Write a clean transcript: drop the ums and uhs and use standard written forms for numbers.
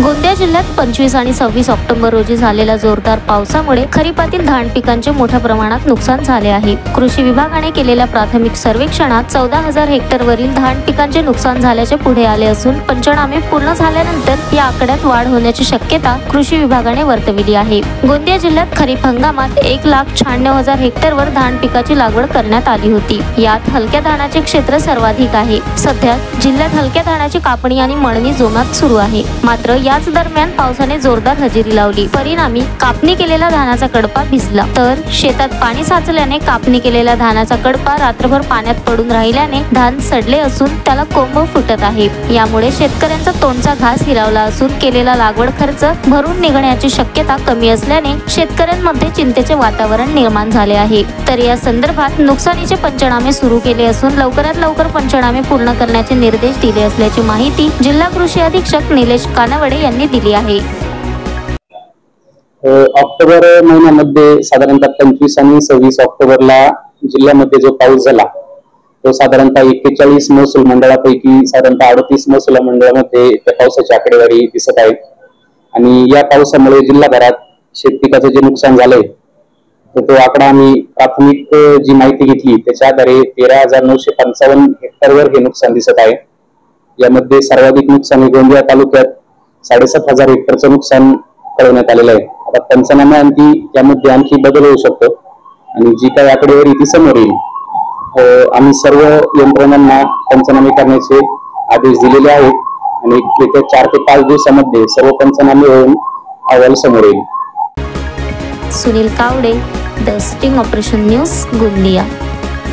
गोंदिया जिल्ह्यात 25 आणि 26 ऑक्टोबर रोजी झालेल्या जोरदार पावसामुळे खरीपातील धान पिकांचे मोठ्या प्रमाणात नुकसान झाले आहे। कृषी विभागाने केलेल्या प्राथमिक सर्वेक्षणात 14,000 हेक्टरवरील धान पिकांचे नुकसान झाल्याचे पुढे आले असून पंचनामे पूर्ण झाल्यानंतर या आकड्यात वाढ होण्याची शक्यता कृषी विभागाने वर्तविली आहे। गोंदिया जिल्ह्यात खरीप हंगामात 1,96,000 हेक्टरवर धान पिकाची लागवड करण्यात आली होती। यात हलक्या धानाचे क्षेत्र सर्वाधिक आहे। सध्या जिल्ह्यात हलक्या धानाची कापणी आणि मळणी जोमात सुरू आहे। मात्र याच दरम्यान पावसाने जोरदार हजेरी लावली। परिणामी कापणी केलेला धानाचा कडपा भिजला, तर शेतात पाणी साचल्याने कापणी केलेला धानाचा कडपा रात्रभर पाण्यात पडून राहिल्याने धान सडले असून त्याला कोंब फुटत आहे। यामुळे शेतकऱ्यांचा तोंडचा घास हिरावला असून केलेला लागवड खर्च भरून निघण्याची शक्यता कमी असल्याने शेतकऱ्यांमध्ये चिंतेचे वातावरण निर्माण झाले आहे। तर या संदर्भात नुकसानीचे पंचनामे सुरू केले असून लवकरात लवकर पंचनामे पूर्ण करण्याचे निर्देश दिले असल्याची माहिती जिल्हा कृषी अधीक्षक निलेश कानवडे यांनी दिली आहे। ऑक्टोबर महिन्यामध्ये साधारणतः 25 आणि 26 ऑक्टोबरला जिल्ह्यामध्ये जो पाऊस झाला तो साधारणतः 41 महसूल मंडळापैकी साधारणतः 38 महसूल मंडळामध्ये त्या पावसाची आकडेवारी दिसत आहे। आणि या पावसामुळे जिल्हाभरात शेतपिकाचे जे नुकसान झाले तर तो आकडा आम्ही प्राथमिक जी माहिती घेतली त्याच्या आधारे 13,955 हेक्टरवर हे नुकसान दिसत आहे। यामध्ये सर्वाधिक नुकसान गोंदिया तालुक्यात 7,500 हेक्टरचं नुकसान कळवण्यात आलेलं आहे। आता पंचनाम्याअंती यामध्ये आणखी बदल होऊ शकतो आणि जी काही आकडेवारी ती समोर येईल। आम्ही सर्व यंत्रणांना पंचनामे करण्याचे आदेश दिलेले आहेत आणि येत्या 4 ते 5 दिवसामध्ये सर्व पंचनामे होऊन अहवाल समोर येईल। Sunil Kawade, the sting operation news, Gondia.